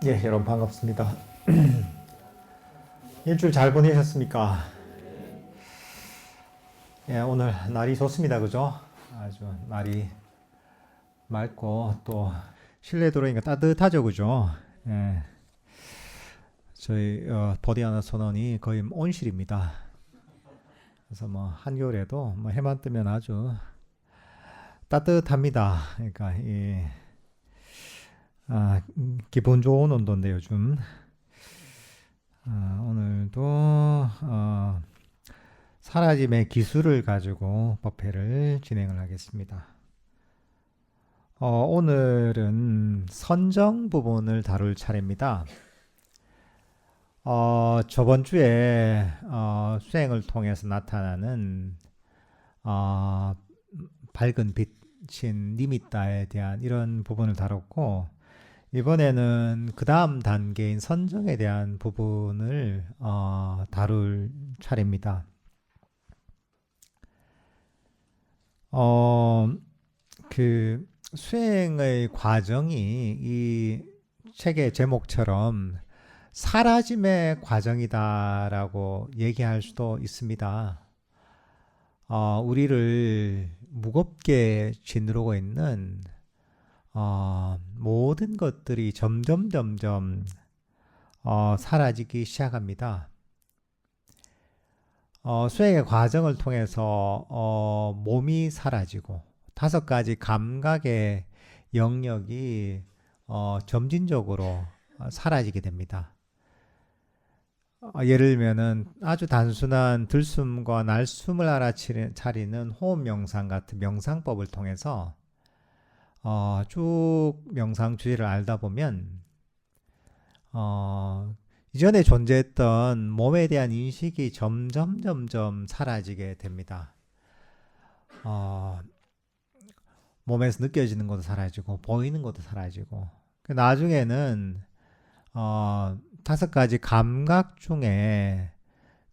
예, 여러분 반갑습니다. 일주일 잘 보내셨습니까? 예, 오늘 날이 좋습니다. 그죠? 아주 날이 맑고 또 실내 들어오니까 따뜻하죠. 그죠? 예, 저희 버디 하나 선원이 거의 온실입니다. 그래서 뭐 한겨울에도 뭐 해만 뜨면 아주 따뜻합니다. 그러니까 기분 좋은 온도인데 요즘 오늘도 사라짐의 기술을 가지고 법회를 진행을 하겠습니다. 오늘은 선정 부분을 다룰 차례입니다. 저번 주에 수행을 통해서 나타나는 밝은 빛인 니미따에 대한 이런 부분을 다뤘고, 이번에는 그 다음 단계인 선정에 대한 부분을 다룰 차례입니다. 그 수행의 과정이 이 책의 제목처럼 사라짐의 과정이다라고 얘기할 수도 있습니다. 우리를 무겁게 짓누르고 있는 모든 것들이 점점 사라지기 시작합니다. 수행의 과정을 통해서 몸이 사라지고 5가지 감각의 영역이 점진적으로 사라지게 됩니다. 예를 들면은 아주 단순한 들숨과 날숨을 알아차리는 호흡 명상 같은 명상법을 통해서 쭉 명상 주의를 알다 보면 이전에 존재했던 몸에 대한 인식이 점점 사라지게 됩니다. 몸에서 느껴지는 것도 사라지고 보이는 것도 사라지고, 나중에는 5가지 감각 중에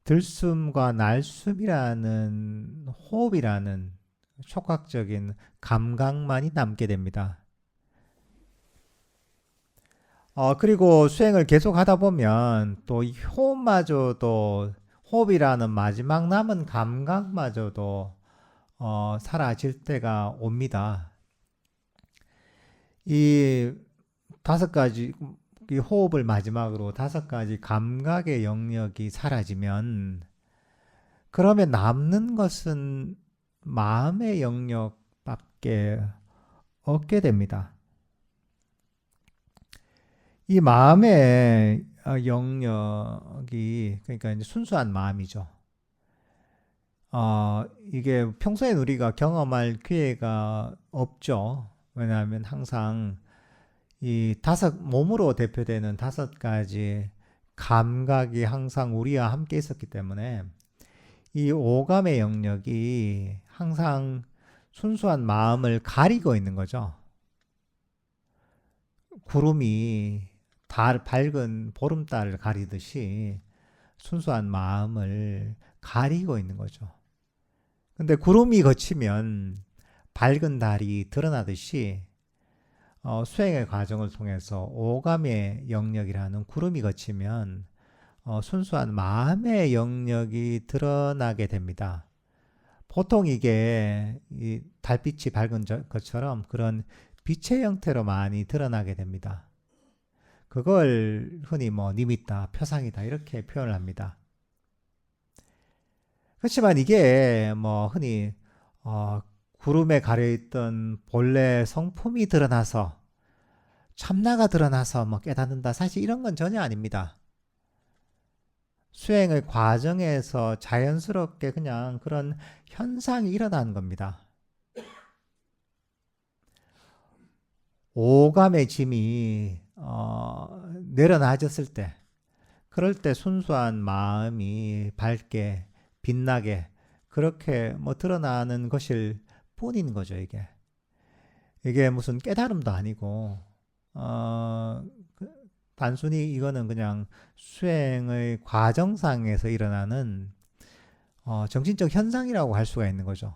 들숨과 날숨이라는 호흡이라는 촉각적인 감각만이 남게 됩니다. 그리고 수행을 계속 하다 보면 또 이 호흡마저도, 호흡이라는 마지막 남은 감각마저도 사라질 때가 옵니다. 이 5가지, 이 호흡을 마지막으로 5가지 감각의 영역이 사라지면, 그러면 남는 것은 마음의 영역밖에 없게 됩니다. 이 마음의 영역이, 그러니까 이제 순수한 마음이죠. 이게 평소에 우리가 경험할 기회가 없죠. 왜냐하면 항상 이 몸으로 대표되는 5가지 감각이 항상 우리와 함께 있었기 때문에 이 오감의 영역이 항상 순수한 마음을 가리고 있는 거죠. 구름이 밝은 보름달을 가리듯이 순수한 마음을 가리고 있는 거죠. 근데 구름이 걷히면 밝은 달이 드러나듯이 수행의 과정을 통해서 오감의 영역이라는 구름이 걷히면 순수한 마음의 영역이 드러나게 됩니다. 보통 이게 이 달빛이 밝은 것처럼 그런 빛의 형태로 많이 드러나게 됩니다. 그걸 흔히 니미따, 표상이다 이렇게 표현을 합니다. 그렇지만 이게 흔히 구름에 가려있던 본래 성품이 드러나서, 참나가 드러나서 깨닫는다, 사실 이런 건 전혀 아닙니다. 수행의 과정에서 자연스럽게 그냥 그런 현상이 일어나는 겁니다. 오감의 짐이 내려놔졌을 때, 그럴 때 순수한 마음이 밝게 빛나게 그렇게 드러나는 것일 뿐인 거죠. 이게 무슨 깨달음도 아니고 단순히 이거는 그냥 수행의 과정상에서 일어나는 정신적 현상이라고 할 수가 있는 거죠.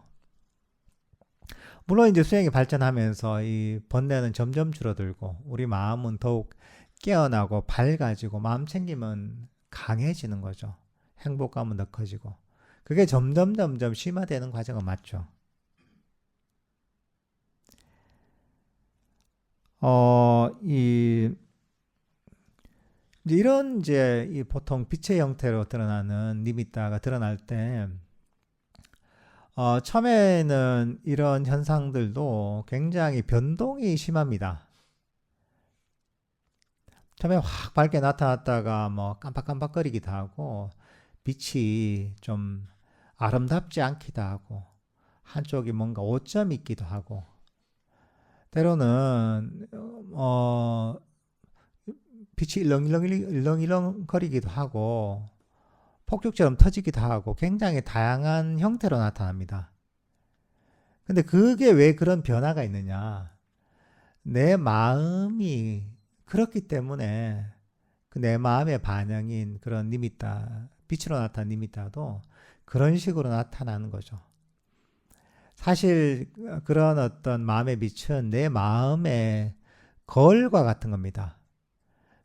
물론 이제 수행이 발전하면서 이 번뇌는 점점 줄어들고 우리 마음은 더욱 깨어나고 밝아지고 마음 챙기면 강해지는 거죠. 행복감은 더 커지고. 그게 점점 심화되는 과정은 맞죠. 이런 이 보통 빛의 형태로 드러나는 니미타가 드러날 때, 처음에는 이런 현상들도 굉장히 변동이 심합니다. 처음에 확 밝게 나타났다가 뭐 깜빡깜빡거리기도 하고, 빛이 좀 아름답지 않기도 하고, 한쪽이 뭔가 오점이 있기도 하고, 때로는 빛이 일렁일렁 거리기도 하고 폭죽처럼 터지기도 하고 굉장히 다양한 형태로 나타납니다. 근데 그게 왜 그런 변화가 있느냐? 내 마음이 그렇기 때문에 그 내 마음의 반영인 그런 니미타, 빛으로 나타난 니미타도 그런 식으로 나타나는 거죠. 사실 그런 어떤 마음의 빛은 내 마음의 거울과 같은 겁니다.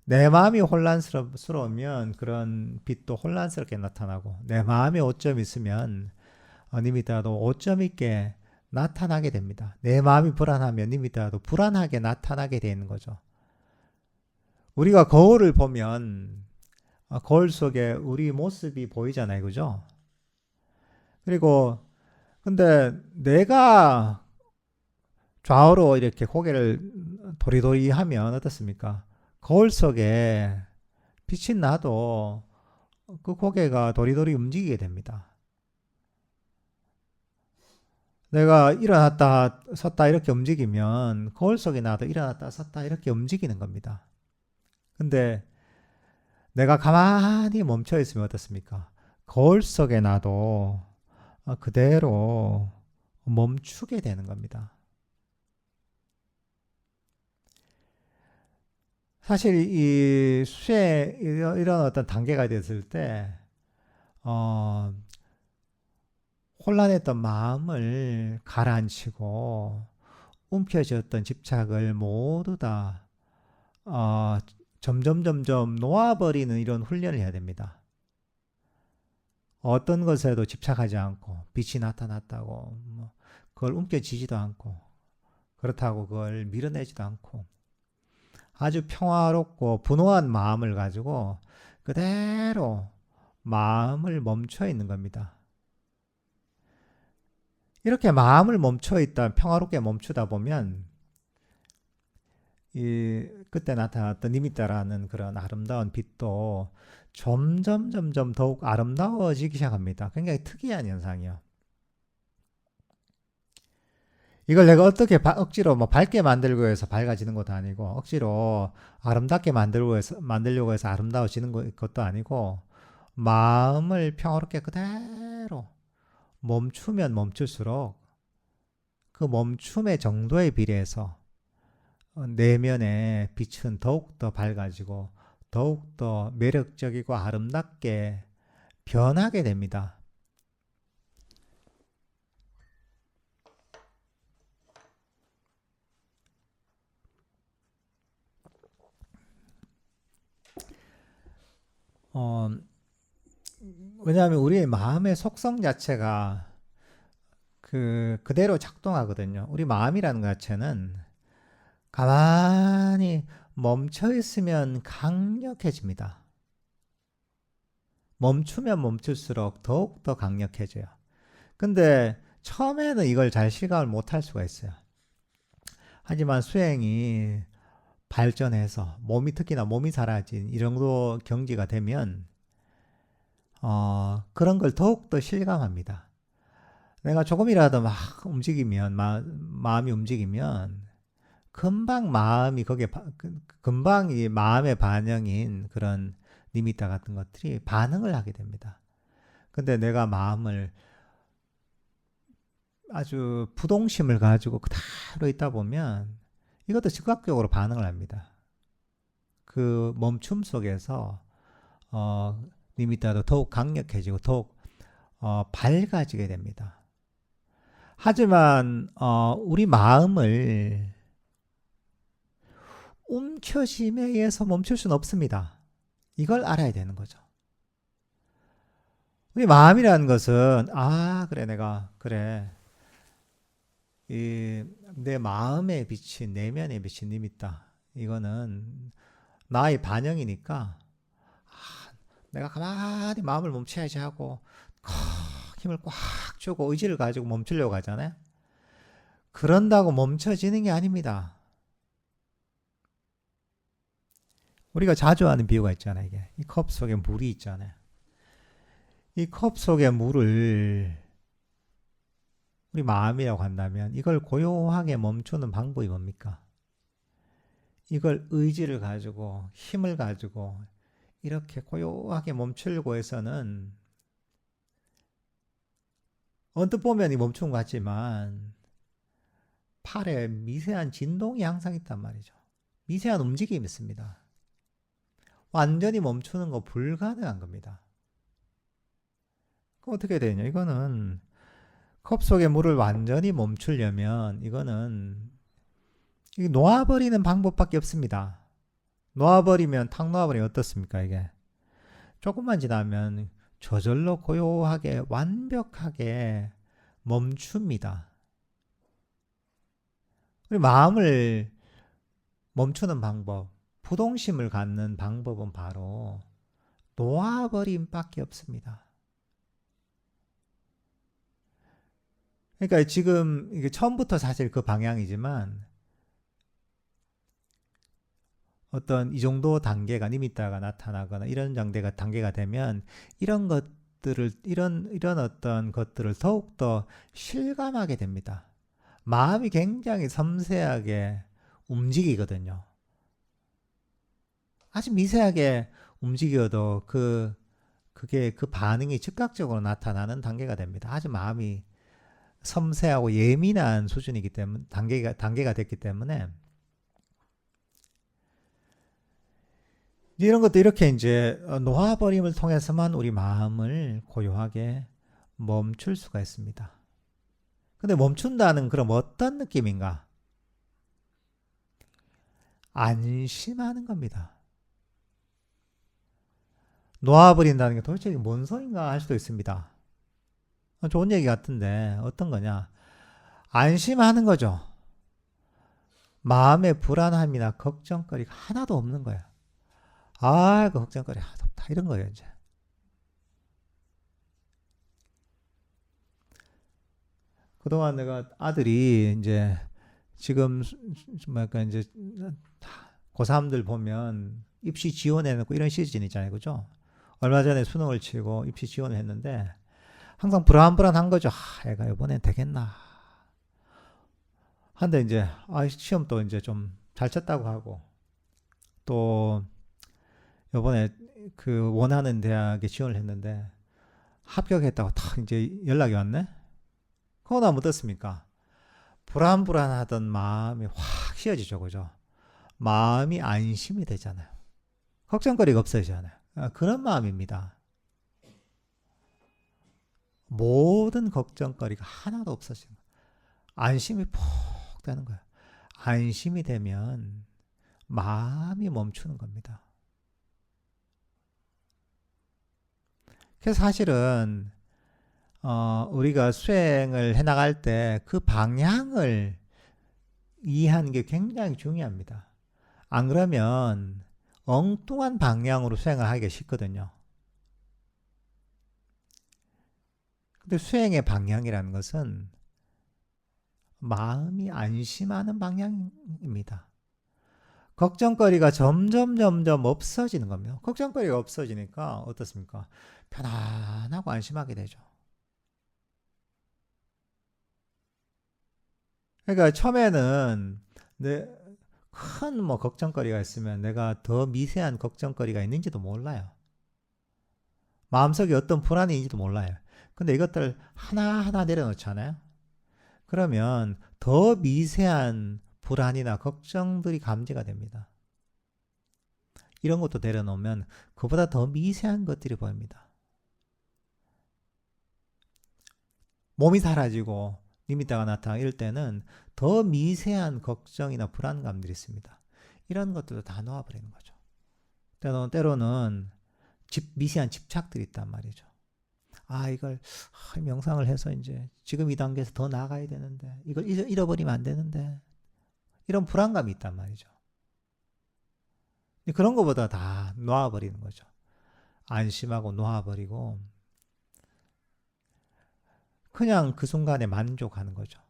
내 마음이 혼란스러우면 그런 빛도 혼란스럽게 나타나고, 내 마음에 오점이 있으면 니미타도 오점 있게 나타나게 됩니다. 내 마음이 불안하면 니미타도 불안하게 나타나게 되는 거죠. 우리가 거울을 보면 거울 속에 우리 모습이 보이잖아요, 그죠? 그리고 근데 내가 좌우로 이렇게 고개를 도리도리 하면 어떻습니까? 거울 속에 빛이 나도 그 고개가 도리도리 움직이게 됩니다. 내가 일어났다 섰다 이렇게 움직이면 거울 속에 나도 일어났다 섰다 이렇게 움직이는 겁니다. 근데 내가 가만히 멈춰 있으면 어떻습니까? 거울 속에 나도 그대로 멈추게 되는 겁니다. 사실 이 수행 이런 어떤 단계가 됐을 때 혼란했던 마음을 가라앉히고 움켜쥐었던 집착을 모두 다 점점 놓아버리는 이런 훈련을 해야 됩니다. 어떤 것에도 집착하지 않고 빛이 나타났다고 그걸 움켜쥐지도 않고 그렇다고 그걸 밀어내지도 않고 아주 평화롭고 분호한 마음을 가지고 그대로 마음을 멈춰 있는 겁니다. 이렇게 마음을 멈춰 있다, 평화롭게 멈추다 보면 그때 나타났던 니미타라는 그런 아름다운 빛도 점점 더욱 아름다워지기 시작합니다. 굉장히 특이한 현상이요. 이걸 내가 어떻게 억지로 밝게 만들고 해서 밝아지는 것도 아니고 억지로 아름답게 만들려고 해서 아름다워지는 것도 아니고 마음을 평화롭게 그대로 멈추면 멈출수록 그 멈춤의 정도에 비례해서 내면의 빛은 더욱더 밝아지고 더욱더 매력적이고 아름답게 변하게 됩니다. 왜냐하면 우리의 마음의 속성 자체가 그대로 작동하거든요. 우리 마음이라는 것 자체는 가만히 멈춰 있으면 강력해집니다. 멈추면 멈출수록 더욱더 강력해져요. 근데 처음에는 이걸 잘 실감을 못할 수가 있어요. 하지만 수행이 발전해서 특히나 몸이 사라진 이 정도 경지가 되면 그런 걸 더욱더 실감합니다. 내가 조금이라도 막 움직이면 마음이 움직이면 금방 금방 이 마음의 반영인 그런 니미타 같은 것들이 반응을 하게 됩니다. 근데 내가 마음을 아주 부동심을 가지고 그대로 있다 보면 이것도 즉각적으로 반응을 합니다. 그 멈춤 속에서 니미타도 더욱 강력해지고 더욱 밝아지게 됩니다. 하지만 우리 마음을 움켜짐에 의해서 멈출 수는 없습니다. 이걸 알아야 되는 거죠. 우리 마음이라는 것은 그래 내가 그래 내 마음에 비친 내면에 비친 님 있다. 이거는 나의 반영이니까 내가 가만히 마음을 멈춰야지 하고 힘을 꽉 주고 의지를 가지고 멈추려고 하잖아요. 그런다고 멈춰지는 게 아닙니다. 우리가 자주 하는 비유가 있잖아요. 이게 이 컵 속에 물이 있잖아요. 이 컵 속에 물을 우리 마음이라고 한다면 이걸 고요하게 멈추는 방법이 뭡니까? 이걸 의지를 가지고 힘을 가지고 이렇게 고요하게 멈추려고 해서는 언뜻 보면 이 멈춘 것 같지만 팔에 미세한 진동이 항상 있단 말이죠. 미세한 움직임이 있습니다. 완전히 멈추는 거 불가능한 겁니다. 그럼 어떻게 되냐? 이거는 컵 속의 물을 완전히 멈추려면 이거는 놓아버리는 방법밖에 없습니다. 놓아버리면 탁 놓아버리면 어떻습니까? 이게 조금만 지나면 저절로 고요하게 완벽하게 멈춥니다. 우리 마음을 멈추는 방법, 부동심을 갖는 방법은 바로 놓아버림밖에 없습니다. 그러니까 지금 이게 처음부터 사실 그 방향이지만 어떤 이 정도 단계가 니미타가 나타나거나 이런 단계가 되면 이런 것들을 이런 어떤 것들을 더욱더 실감하게 됩니다. 마음이 굉장히 섬세하게 움직이거든요. 아주 미세하게 움직여도 그게 그 반응이 즉각적으로 나타나는 단계가 됩니다. 아주 마음이 섬세하고 예민한 수준이기 때문에 단계가 됐기 때문에 이런 것도 이렇게 이제 놓아버림을 통해서만 우리 마음을 고요하게 멈출 수가 있습니다. 근데 멈춘다는 그럼 어떤 느낌인가? 안심하는 겁니다. 놓아버린다는 게 도대체 뭔 소린가 할 수도 있습니다. 좋은 얘기 같은데 어떤 거냐? 안심하는 거죠. 마음의 불안함이나 걱정거리가 하나도 없는 거야. 그 걱정거리 하나도 없다. 이런 거예요, 이제. 그동안 내가 아들이 이제 지금 뭐랄까 이제 고3들 보면 입시 지원해놓고 이런 시즌 있잖아요. 그죠? 얼마 전에 수능을 치고 입시 지원을 했는데 항상 불안한 거죠. 애가 이번엔 되겠나. 한데 이제 시험 또 이제 좀 잘 쳤다고 하고 또 이번에 그 원하는 대학에 지원을 했는데 합격했다고 딱 이제 연락이 왔네. 그거 나면 어떻습니까? 불안하던 마음이 확 휘어지죠, 그죠? 마음이 안심이 되잖아요. 걱정거리가 없어지잖아요. 그런 마음입니다. 모든 걱정거리가 하나도 없어지는 거예요. 안심이 푹 되는 거예요. 안심이 되면 마음이 멈추는 겁니다. 그래서 사실은 우리가 수행을 해나갈 때 그 방향을 이해하는 게 굉장히 중요합니다. 안 그러면 엉뚱한 방향으로 수행을 하기가 쉽거든요. 근데 수행의 방향이라는 것은 마음이 안심하는 방향입니다. 걱정거리가 점점 없어지는 겁니다. 걱정거리가 없어지니까 어떻습니까? 편안하고 안심하게 되죠. 그러니까 처음에는 큰 걱정거리가 있으면 내가 더 미세한 걱정거리가 있는지도 몰라요. 마음속에 어떤 불안이 있는지도 몰라요. 근데 이것들 하나하나 내려놓잖아요. 그러면 더 미세한 불안이나 걱정들이 감지가 됩니다. 이런 것도 내려놓으면 그보다 더 미세한 것들이 보입니다. 몸이 사라지고 니미타가 나타나고 이럴 때는 더 미세한 걱정이나 불안감들이 있습니다. 이런 것들도 다 놓아버리는 거죠. 때로는 미세한 집착들이 있단 말이죠. 이걸 명상을 해서 이제 지금 이 단계에서 더 나아가야 되는데 이걸 잃어버리면 안 되는데 이런 불안감이 있단 말이죠. 그런 것보다 다 놓아버리는 거죠. 안심하고 놓아버리고 그냥 그 순간에 만족하는 거죠.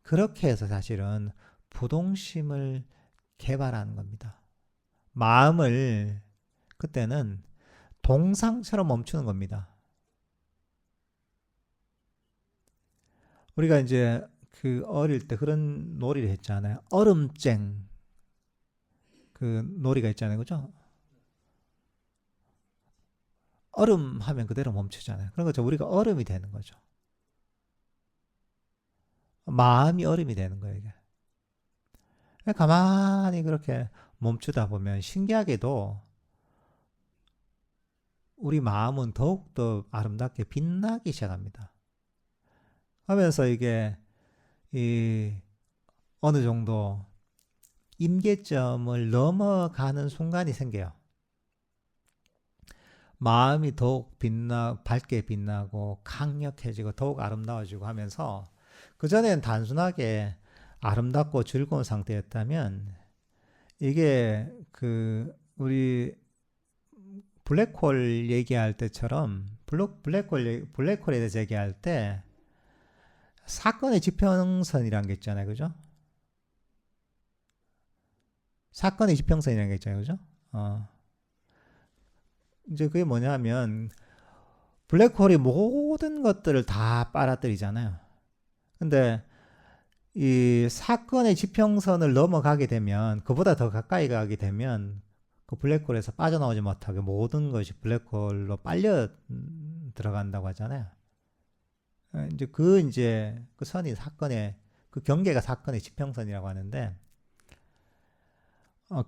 그렇게 해서 사실은 부동심을 개발하는 겁니다. 마음을 그때는 동상처럼 멈추는 겁니다. 우리가 이제 그 어릴 때 그런 놀이를 했잖아요. 얼음쟁 그 놀이가 있잖아요. 그죠? 얼음 하면 그대로 멈추잖아요. 그런 거죠. 우리가 얼음이 되는 거죠. 마음이 얼음이 되는 거예요, 이게. 가만히 그렇게 멈추다 보면 신기하게도 우리 마음은 더욱더 아름답게 빛나기 시작합니다. 하면서 이게 어느 정도 임계점을 넘어가는 순간이 생겨요. 마음이 더욱 밝게 빛나고 강력해지고 더욱 아름다워지고 하면서 그전에는 단순하게 아름답고 즐거운 상태였다면 이게 우리 블랙홀 얘기할 때처럼 블랙홀에 대해서 얘기할 때 사건의 지평선이라는 게 있잖아요. 그죠? 사건의 지평선이라는 게 있잖아요. 그죠? 이제 그게 뭐냐면 블랙홀이 모든 것들을 다 빨아들이잖아요. 근데 이 사건의 지평선을 넘어가게 되면 그보다 더 가까이 가게 되면 그 블랙홀에서 빠져나오지 못하게 모든 것이 블랙홀로 빨려 들어간다고 하잖아요. 이제 그 선이 그 경계가 사건의 지평선이라고 하는데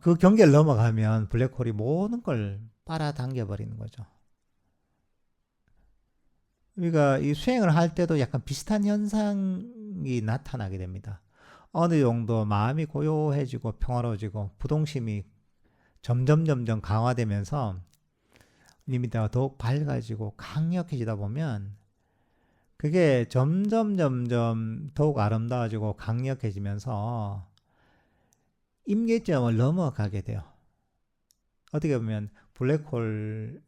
그 경계를 넘어가면 블랙홀이 모든 걸 빨아당겨 버리는 거죠. 우리가 이 수행을 할 때도 약간 비슷한 현상이 나타나게 됩니다. 어느 정도 마음이 고요해지고 평화로워지고 부동심이 점점 강화되면서 리미터가 더욱 밝아지고 강력해지다 보면 그게 점점 더욱 아름다워지고 강력해지면서 임계점을 넘어가게 돼요. 어떻게 보면 블랙홀에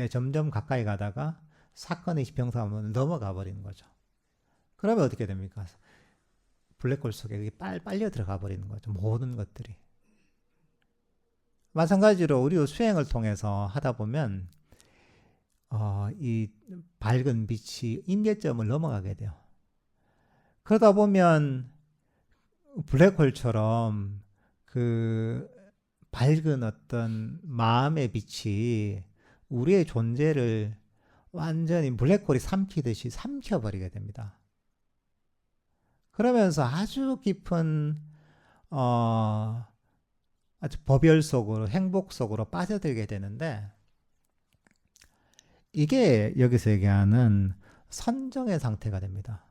점점 가까이 가다가 사건의 지평선을 넘어가 버리는 거죠. 그러면 어떻게 됩니까? 블랙홀 속에 빨려 들어가 버리는 거죠. 모든 것들이. 마찬가지로 우리도 수행을 통해서 하다 보면 이 밝은 빛이 임계점을 넘어가게 돼요. 그러다 보면 블랙홀처럼 그 밝은 어떤 마음의 빛이 우리의 존재를 완전히 블랙홀이 삼키듯이 삼켜버리게 됩니다. 그러면서 아주 깊은 아주 법열 속으로 행복 속으로 빠져들게 되는데 이게 여기서 얘기하는 선정의 상태가 됩니다.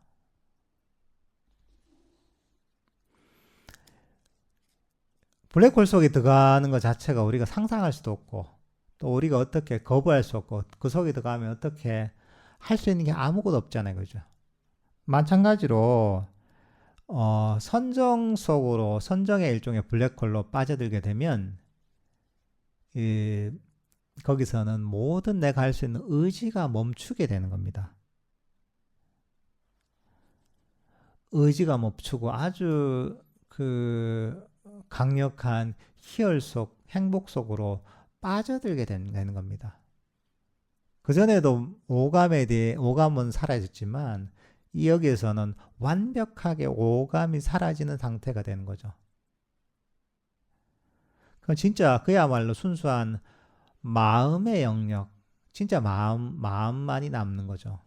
블랙홀 속에 들어가는 것 자체가 우리가 상상할 수도 없고 또 우리가 어떻게 거부할 수 없고 그 속에 들어가면 어떻게 할 수 있는 게 아무것도 없잖아요. 그죠? 마찬가지로 선정의 일종의 블랙홀로 빠져들게 되면 거기서는 모든 내가 할 수 있는 의지가 멈추게 되는 겁니다. 의지가 멈추고 아주 강력한 희열 속, 행복 속으로 빠져들게 되는 겁니다. 그전에도 오감은 사라졌지만 여기에서는 완벽하게 오감이 사라지는 상태가 되는 거죠. 그건 진짜 그야말로 순수한 마음의 영역, 진짜 마음만이 남는 거죠.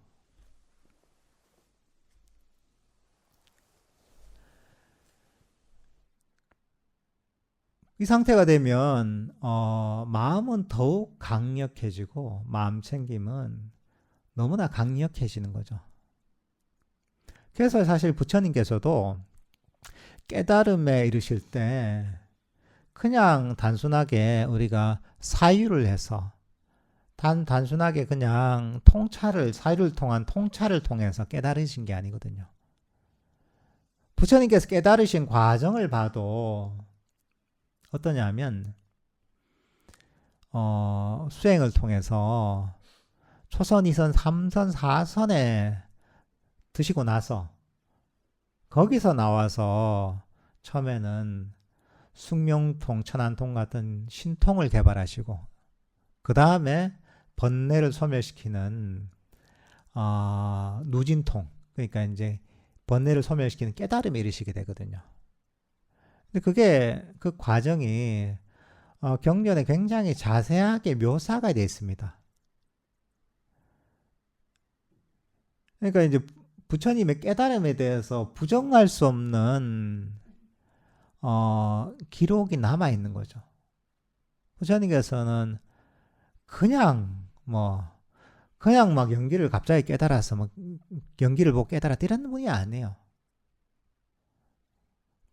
이 상태가 되면 마음은 더욱 강력해지고 마음 챙김은 너무나 강력해지는 거죠. 그래서 사실 부처님께서도 깨달음에 이르실 때 그냥 단순하게 우리가 사유를 해서 단순하게 그냥 사유를 통한 통찰을 통해서 깨달으신 게 아니거든요. 부처님께서 깨달으신 과정을 봐도 어떠냐면 수행을 통해서 초선, 2선, 3선, 4선에 드시고 나서 거기서 나와서 처음에는 숙명통, 천안통 같은 신통을 개발하시고 그 다음에 번뇌를 소멸시키는 누진통, 그러니까 이제 번뇌를 소멸시키는 깨달음에 이르시게 되거든요. 근데 그 과정이 경전에 굉장히 자세하게 묘사가 되어 있습니다. 그러니까 이제 부처님의 깨달음에 대해서 부정할 수 없는 기록이 남아 있는 거죠. 부처님께서는 그냥 막 연기를 갑자기 깨달아서 막 연기를 보고 깨달았다 이런 분이 아니에요.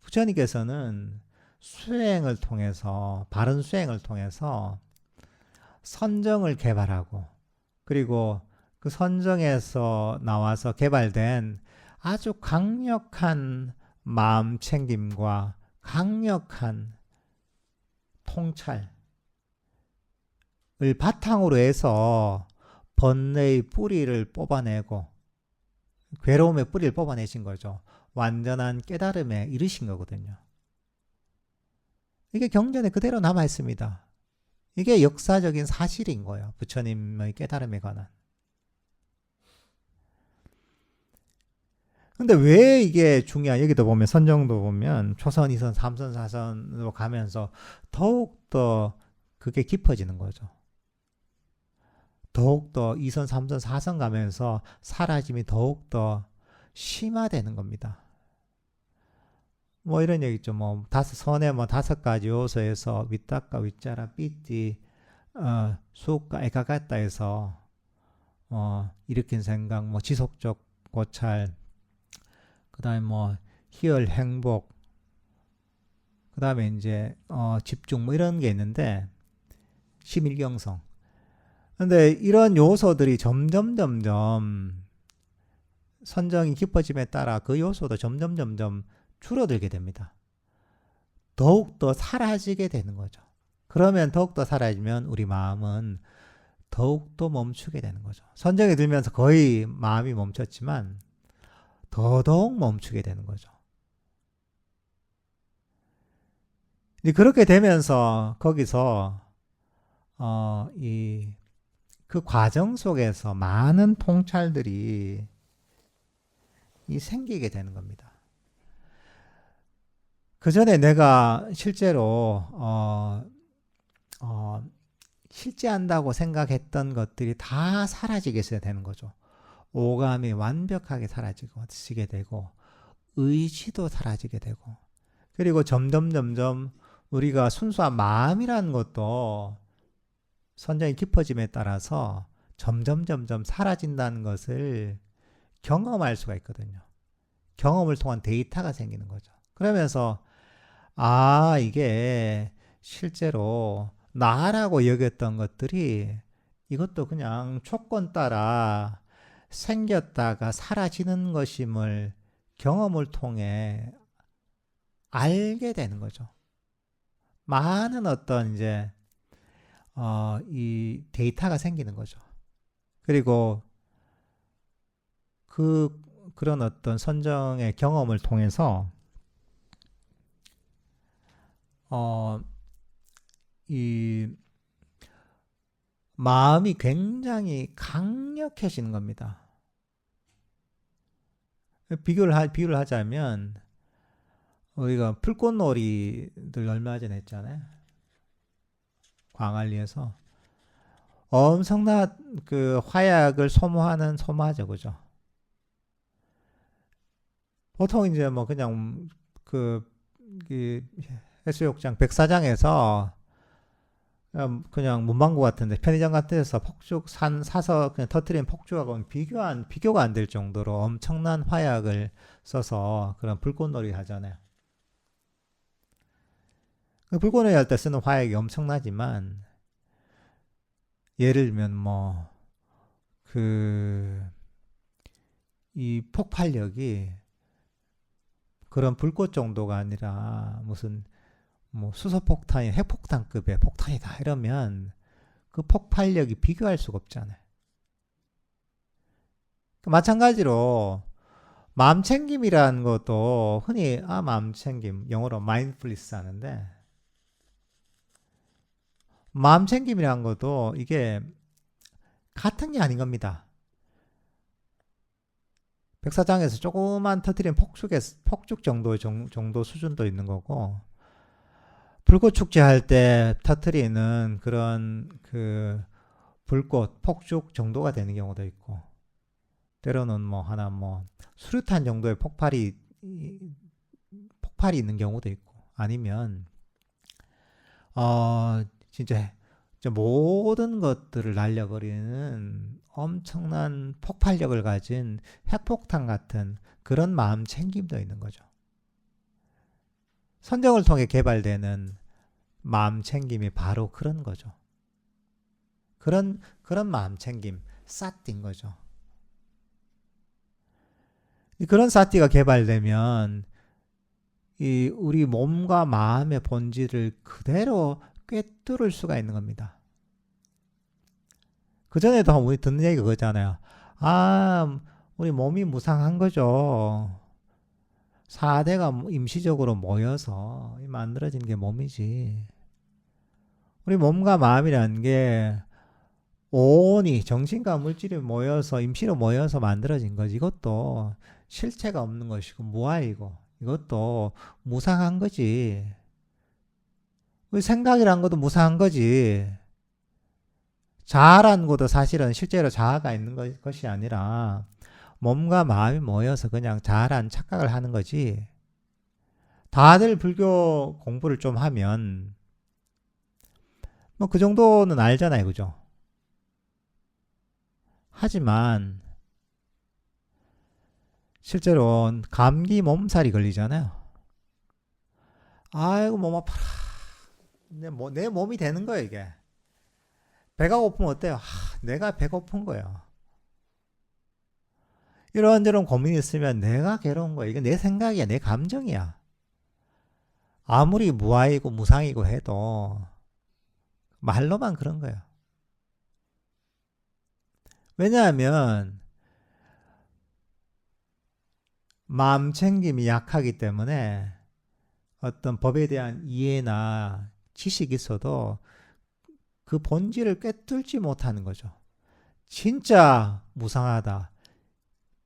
부처님께서는 수행을 통해서, 바른 수행을 통해서 선정을 개발하고, 그리고 그 선정에서 나와서 개발된 아주 강력한 마음 챙김과 강력한 통찰을 바탕으로 해서 번뇌의 뿌리를 뽑아내고 괴로움의 뿌리를 뽑아내신 거죠. 완전한 깨달음에 이르신 거거든요. 이게 경전에 그대로 남아 있습니다. 이게 역사적인 사실인 거예요. 부처님의 깨달음에 관한. 근데 왜 이게 여기도 보면 선정도 보면 초선, 2선, 3선, 4선으로 가면서 더욱더 그게 깊어지는 거죠. 더욱더 2선, 3선, 4선 가면서 사라짐이 더욱더 심화되는 겁니다. 이런 얘기 있죠. 선의 5가지 요소에서 위딱가, 윗자라, 삐띠, 수가, 애가갔다 해서 일으킨 생각, 지속적 고찰, 그 다음에 희열, 행복, 그 다음에 이제 집중 이런 게 있는데 심일경성. 근데 이런 요소들이 점점 선정이 깊어짐에 따라 그 요소도 점점 줄어들게 됩니다. 더욱더 사라지게 되는 거죠. 그러면 더욱더 사라지면 우리 마음은 더욱더 멈추게 되는 거죠. 선정이 들면서 거의 마음이 멈췄지만 더더욱 멈추게 되는 거죠. 그렇게 되면서 거기서 그 과정 속에서 많은 통찰들이 생기게 되는 겁니다. 그 전에 내가 실제로 실제한다고 생각했던 것들이 다 사라지게 되는 거죠. 오감이 완벽하게 사라지게 되고 의지도 사라지게 되고, 그리고 점점 우리가 순수한 마음이라는 것도 선정이 깊어짐에 따라서 점점 사라진다는 것을 경험할 수가 있거든요. 경험을 통한 데이터가 생기는 거죠. 그러면서 이게 실제로 나라고 여겼던 것들이 이것도 그냥 조건 따라 생겼다가 사라지는 것임을 경험을 통해 알게 되는 거죠. 많은 어떤 이제 이 데이터가 생기는 거죠. 그리고 그런 어떤 선정의 경험을 통해서 이 마음이 굉장히 강력해지는 겁니다. 비교를 하자면 우리가 풀꽃놀이들 얼마 전에 했잖아요. 광안리에서 엄청난 그 화약을 소모하는 소모하죠, 그죠? 보통 이제 그냥 그 해수욕장 백사장에서 그냥 문방구 같은데 편의점 같은 데서 폭죽 사서 그냥 터트린 폭죽하고 비교가 안 될 정도로 엄청난 화약을 써서 그런 불꽃놀이 하잖아요. 불꽃놀이 할 때 쓰는 화약이 엄청나지만 예를 들면 뭐 그 이 폭발력이 그런 불꽃 정도가 아니라 무슨 뭐 수소폭탄이 핵폭탄급의 폭탄이다 이러면 그 폭발력이 비교할 수가 없잖아요. 마찬가지로 마음챙김이라는 것도 흔히 마음챙김 영어로 마인드풀리스 하는데 마음챙김이라는 것도 이게 같은 게 아닌 겁니다. 백사장에서 조그만 터뜨린 폭죽 정도 수준도 있는 거고 불꽃 축제 할 때 터뜨리는 그런 그 불꽃 폭죽 정도가 되는 경우도 있고 때로는 뭐 하나 뭐 수류탄 정도의 폭발이 있는 경우도 있고 아니면 진짜 모든 것들을 날려버리는 엄청난 폭발력을 가진 핵폭탄 같은 그런 마음 챙김도 있는 거죠. 선정을 통해 개발되는 마음 챙김이 바로 그런 거죠. 그런 마음 챙김, 사띠인 거죠. 그런 사띠가 개발되면 이 우리 몸과 마음의 본질을 그대로 꿰뚫을 수가 있는 겁니다. 그 전에도 우리 듣는 얘기가 그거잖아요. 우리 몸이 무상한 거죠. 4대가 임시적으로 모여서 만들어진 게 몸이지. 우리 몸과 마음이라는 게 온이 정신과 물질이 모여서 임시로 모여서 만들어진 거지. 이것도 실체가 없는 것이고 무아이고 이것도 무상한 거지. 우리 생각이란 것도 무상한 거지. 자아라는 것도 사실은 실제로 자아가 있는 것이 아니라 몸과 마음이 모여서 그냥 자아라는 착각을 하는 거지. 다들 불교 공부를 좀 하면 뭐 그 정도는 알잖아요. 그죠? 하지만 실제로 감기 몸살이 걸리잖아요. 아이고 몸 아파라. 내 몸이 되는 거예요 이게. 배가 고프면 어때요? 내가 배고픈 거예요. 이런저런 고민이 있으면 내가 괴로운 거야. 이게 내 생각이야. 내 감정이야. 아무리 무아이고 무상이고 해도 말로만 그런 거야. 왜냐하면 마음 챙김이 약하기 때문에 어떤 법에 대한 이해나 지식이 있어도 그 본질을 꿰뚫지 못하는 거죠. 진짜 무상하다.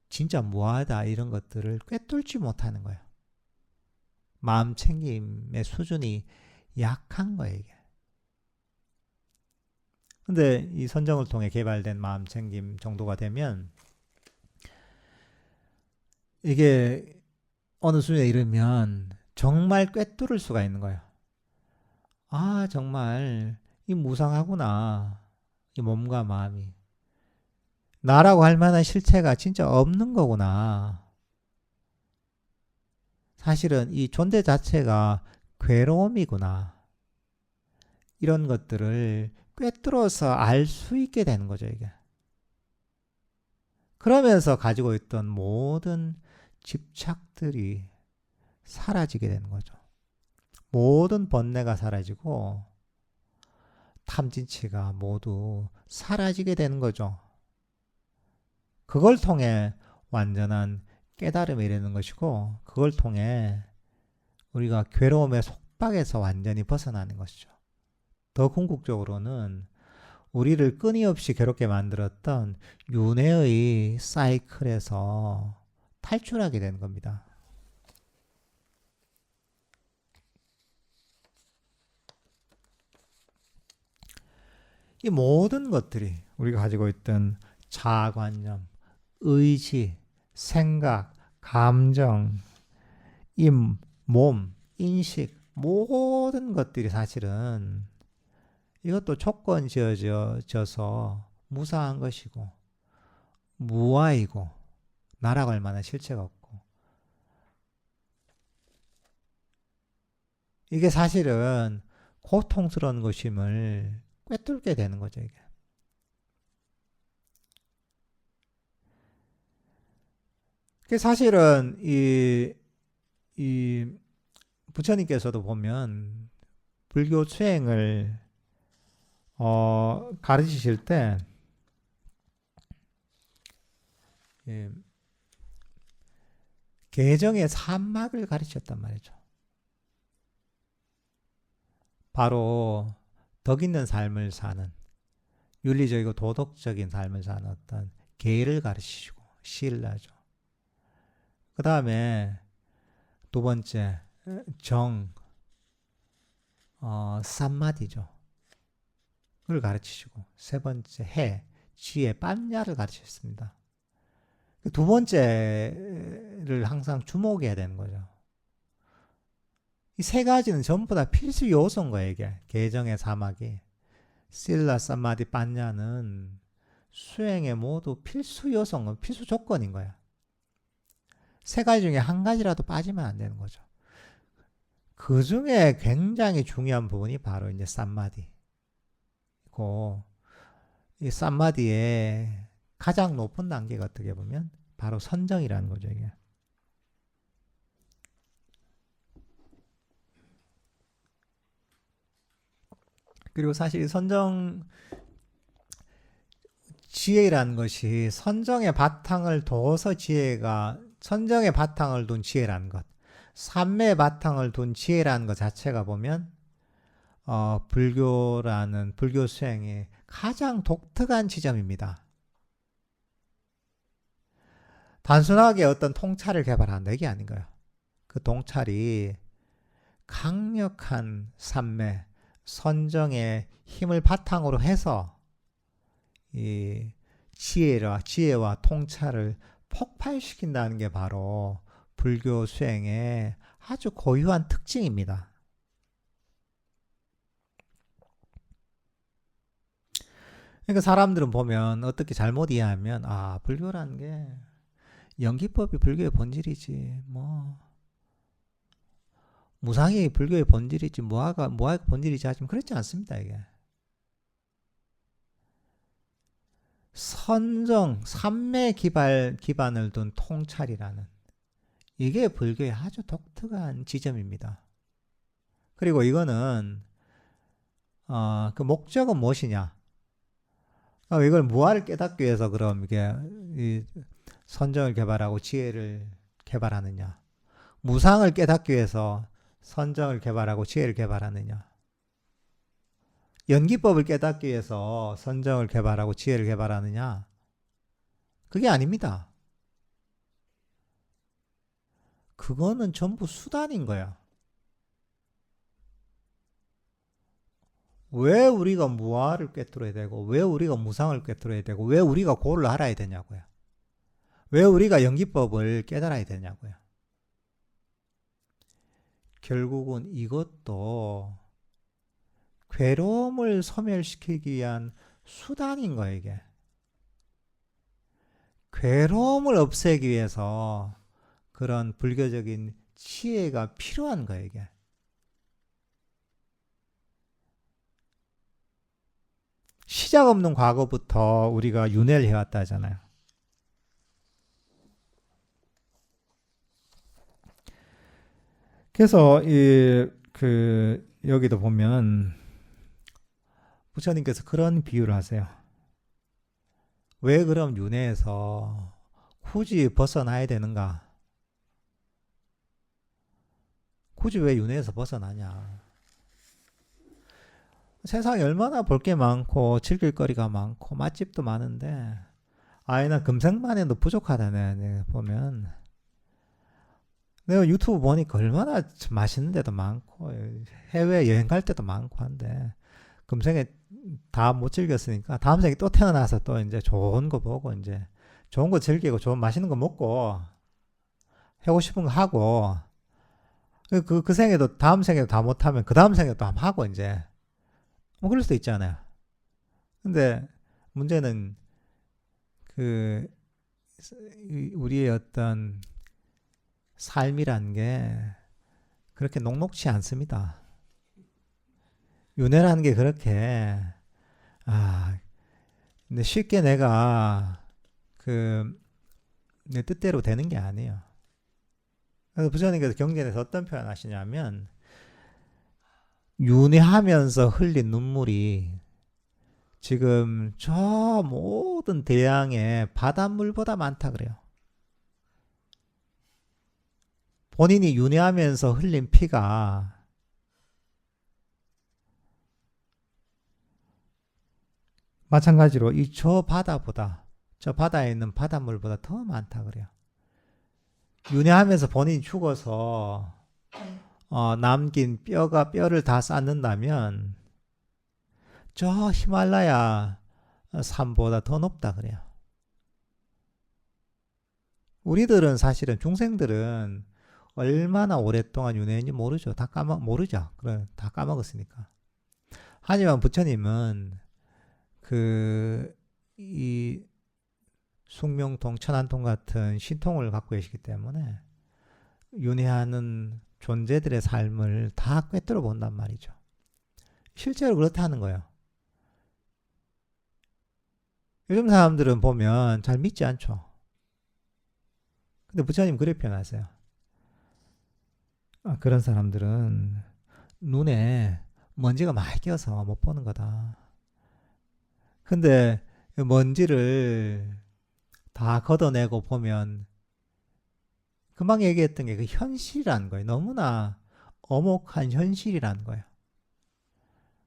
진짜 무하다. 이런 것들을 꿰뚫지 못하는 거예요. 마음 챙김의 수준이 약한 거예요, 이게. 근데 이 선정을 통해 개발된 마음 챙김 정도가 되면 이게 어느 수준에 이르면 정말 꿰뚫을 수가 있는 거예요. 정말 이 무상하구나. 이 몸과 마음이. 나라고 할 만한 실체가 진짜 없는 거구나. 사실은 이 존재 자체가 괴로움이구나. 이런 것들을 꿰뚫어서 알 수 있게 되는 거죠, 이게. 그러면서 가지고 있던 모든 집착들이 사라지게 되는 거죠. 모든 번뇌가 사라지고 탐진치가 모두 사라지게 되는 거죠. 그걸 통해 완전한 깨달음이 이르는 것이고 그걸 통해 우리가 괴로움의 속박에서 완전히 벗어나는 것이죠. 더 궁극적으로는 우리를 끊임없이 괴롭게 만들었던 윤회의 사이클에서 탈출하게 되는 겁니다. 이 모든 것들이 우리가 가지고 있던 자아관념, 의지, 생각, 감정, 이 몸, 인식 모든 것들이 사실은 이것도 조건 지어져서 무사한 것이고 무아이고 나라고 할 만한 실체가 없고 이게 사실은 고통스러운 것임을 꿰뚫게 되는 거죠, 이게. 그 사실은 이 부처님께서도 보면 불교 수행을 가르치실 때 예, 개정의 삼막을 가르쳤단 말이죠. 바로 덕 있는 삶을 사는, 윤리적이고 도덕적인 삶을 사는 어떤 계를 가르치시고 신라죠. 그 다음에 두 번째 정, 삼마디죠. 그걸 가르치시고, 세 번째 해, 지혜, 빠냐를 가르치셨습니다. 두 번째를 항상 주목해야 되는 거죠. 이 세 가지는 전부 다 필수 요소인 거예요, 이게. 계정의 사막이. 실라, 삼마디, 빠냐는 수행의 모두 필수 요소인 거, 필수 조건인 거야. 세 가지 중에 한 가지라도 빠지면 안 되는 거죠. 그 중에 굉장히 중요한 부분이 바로 이제 삼마디고, 이 삼마디의 가장 높은 단계가 어떻게 보면 바로 선정이라는 거죠, 이게. 그리고 사실 선정, 지혜라는 것이 선정의 바탕을 둬서 지혜가, 선정의 바탕을 둔 지혜라는 것, 삼매의 바탕을 둔 지혜라는 것 자체가 보면 불교라는 불교 수행의 가장 독특한 지점입니다. 단순하게 어떤 통찰을 개발한다 이게 아닌 거예요. 그 통찰이 강력한 삼매, 선정의 힘을 바탕으로 해서 이 지혜와 통찰을 폭발시킨다는 게 바로 불교 수행의 아주 고유한 특징입니다. 그러니까 사람들은 보면 어떻게 잘못 이해하면 불교라는 게 연기법이 불교의 본질이지 뭐 무상이 불교의 본질이지 무아가 본질이지 하지만 그렇지 않습니다. 이게 선정, 삼매 기반을 둔 통찰이라는 이게 불교의 아주 독특한 지점입니다. 그리고 이거는 그 목적은 무엇이냐? 이걸 무아를 깨닫기 위해서 그럼 이게 이 선정을 개발하고 지혜를 개발하느냐? 무상을 깨닫기 위해서 선정을 개발하고 지혜를 개발하느냐? 연기법을 깨닫기 위해서 선정을 개발하고 지혜를 개발하느냐? 그게 아닙니다. 그거는 전부 수단인 거야. 왜 우리가 무아를 꿰뚫어야 되고, 왜 우리가 무상을 꿰뚫어야 되고, 왜 우리가 고를 알아야 되냐고요. 왜 우리가 연기법을 깨달아야 되냐고요. 결국은 이것도 괴로움을 소멸시키기 위한 수단인 거예요, 이게. 괴로움을 없애기 위해서 그런 불교적인 지혜가 필요한 거예요, 이게. 시작 없는 과거부터 우리가 윤회를 해왔다 하잖아요. 그래서 여기도 보면 부처님께서 그런 비유를 하세요. 왜 그럼 윤회에서 굳이 벗어나야 되는가? 굳이 왜 윤회에서 벗어나냐? 세상에 얼마나 볼 게 많고 즐길 거리가 많고 맛집도 많은데 나 금생만 해도 부족하다네. 보면 내가 유튜브 보니까 얼마나 맛있는 데도 많고 해외 여행 갈 때도 많고 한데 금생에 다 못 즐겼으니까 다음 생에 또 태어나서 또 이제 좋은 거 보고 이제 좋은 거 즐기고 좋은 맛있는 거 먹고 하고 싶은 거 하고 그 생에도 다음 생에도 다 못하면 그 다음 생에도 한번 하고 이제 뭐 그럴 수도 있잖아요. 근데 문제는 그 우리의 어떤 삶이란 게 그렇게 녹록치 않습니다. 윤회라는 게 그렇게 아 근데 쉽게 내가 그 내 뜻대로 되는 게 아니에요. 그래서 부처님께서 경전에서 어떤 표현 하시냐면 윤회하면서 흘린 눈물이 지금 저 모든 대양의 바닷물보다 많다 그래요. 본인이 윤회하면서 흘린 피가 마찬가지로 이 저 바다보다 저 바다에 있는 바닷물보다 더 많다 그래요. 윤회하면서 본인이 죽어서 남긴 뼈를 다 쌓는다면 저 히말라야 산보다 더 높다 그래요. 우리들은 사실은 중생들은 얼마나 오랫동안 윤회인지 모르죠. 모르죠. 그래, 다 까먹었으니까. 하지만 부처님은 이 숙명통, 천안통 같은 신통을 갖고 계시기 때문에 윤회하는 존재들의 삶을 다 꿰뚫어 본단 말이죠. 실제로 그렇다는 거예요. 요즘 사람들은 보면 잘 믿지 않죠. 근데 부처님 그렇게 표현하세요. 그런 사람들은 눈에 먼지가 많이 껴서 못 보는 거다. 근데 먼지를 다 걷어내고 보면 금방 얘기했던 게 그 현실이라는 거예요. 너무나 엄혹한 현실이라는 거예요.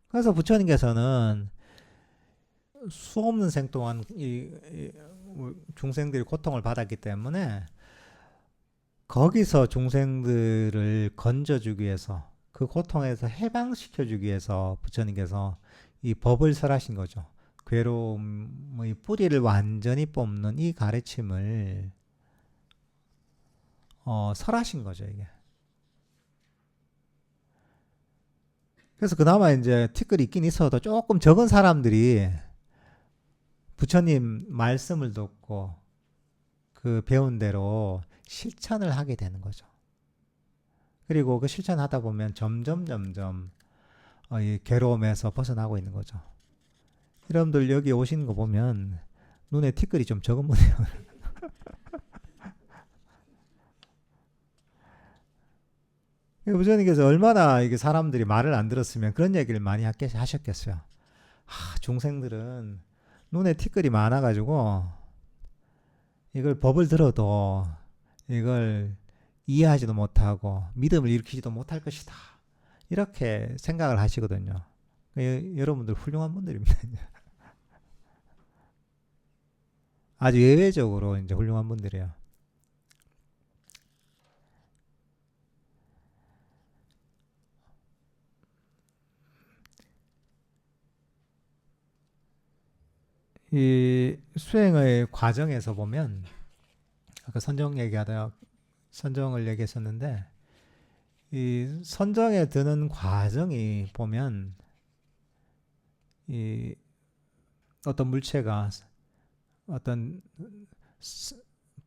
그래서 부처님께서는 수없는 생 동안 이 중생들이 고통을 받았기 때문에 거기서 중생들을 건져주기 위해서 그 고통에서 해방시켜주기 위해서 부처님께서 이 법을 설하신 거죠. 괴로움의 뿌리를 완전히 뽑는 이 가르침을 설하신 거죠, 이게. 그래서 그나마 이제 티끌이 있긴 있어도 조금 적은 사람들이 부처님 말씀을 듣고 그 배운 대로 실천을 하게 되는 거죠. 그리고 그 실천하다 보면 점점 이 괴로움에서 벗어나고 있는 거죠. 여러분들 여기 오시는 거 보면 눈에 티끌이 좀 적은 분이에요. 부처님께서 얼마나 이게 사람들이 말을 안 들었으면 그런 얘기를 많이 하셨겠어요. 중생들은 눈에 티끌이 많아가지고 이걸 법을 들어도 이걸 이해하지도 못하고 믿음을 일으키지도 못할 것이다. 이렇게 생각을 하시거든요. 여러분들 훌륭한 분들입니다. 아주 예외적으로 이제 훌륭한 분들이에요. 이 수행의 과정에서 보면 아까 선정을 얘기했었는데 이 선정에 드는 과정이 보면 이 어떤 물체가 어떤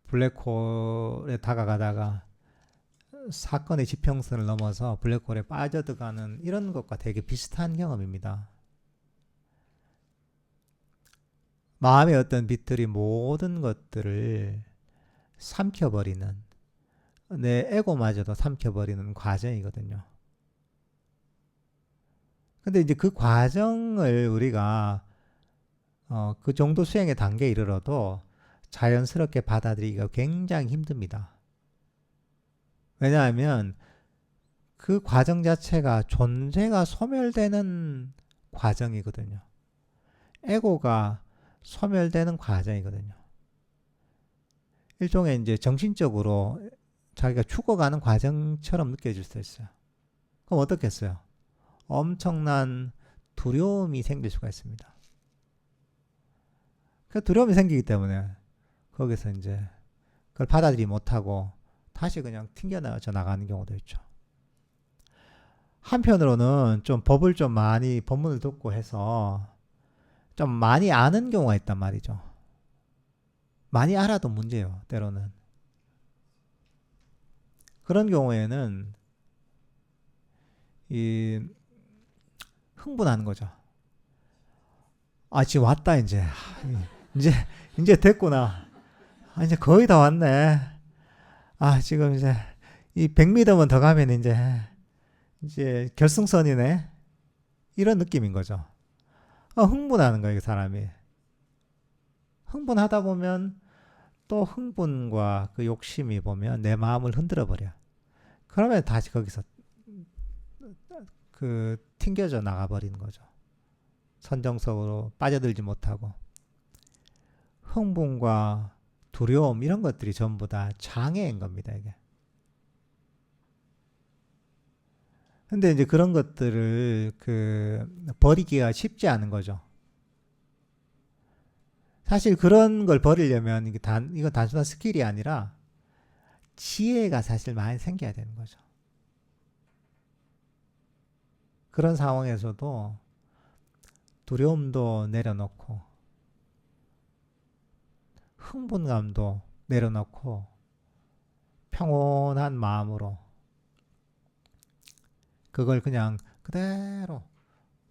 블랙홀에 다가가다가 사건의 지평선을 넘어서 블랙홀에 빠져들어가는 이런 것과 되게 비슷한 경험입니다. 마음의 어떤 빛들이 모든 것들을 삼켜버리는 내 에고마저도 삼켜버리는 과정이거든요. 근데 이제 그 과정을 우리가 그 정도 수행의 단계에 이르러도 자연스럽게 받아들이기가 굉장히 힘듭니다. 왜냐하면 그 과정 자체가 존재가 소멸되는 과정이거든요. 에고가 소멸되는 과정이거든요. 일종의 이제 정신적으로 자기가 죽어가는 과정처럼 느껴질 수 있어요. 그럼 어떻겠어요? 엄청난 두려움이 생길 수가 있습니다. 그 두려움이 생기기 때문에 거기서 이제 그걸 받아들이지 못하고 다시 그냥 튕겨나져 나가는 경우도 있죠. 한편으로는 좀 법을 좀 많이 법문을 듣고 해서 좀 많이 아는 경우가 있단 말이죠. 많이 알아도 문제예요, 때로는. 그런 경우에는 이 흥분하는 거죠. 아, 지금 왔다, 이제. 이제, 이제 됐구나. 아, 이제 거의 다 왔네. 아, 지금 이제, 이 100m만 더 가면 이제 결승선이네. 이런 느낌인 거죠. 흥분하는 거예요, 그 사람이. 흥분하다 보면 또 흥분과 그 욕심이 보면 내 마음을 흔들어 버려. 그러면 다시 거기서 튕겨져 나가 버리는 거죠. 선정적으로 빠져들지 못하고. 흥분과 두려움 이런 것들이 전부 다 장애인 겁니다, 이게. 근데 이제 그런 것들을 버리기가 쉽지 않은 거죠. 사실 그런 걸 버리려면 이건 단순한 스킬이 아니라 지혜가 사실 많이 생겨야 되는 거죠. 그런 상황에서도 두려움도 내려놓고 흥분감도 내려놓고 평온한 마음으로 그걸 그냥 그대로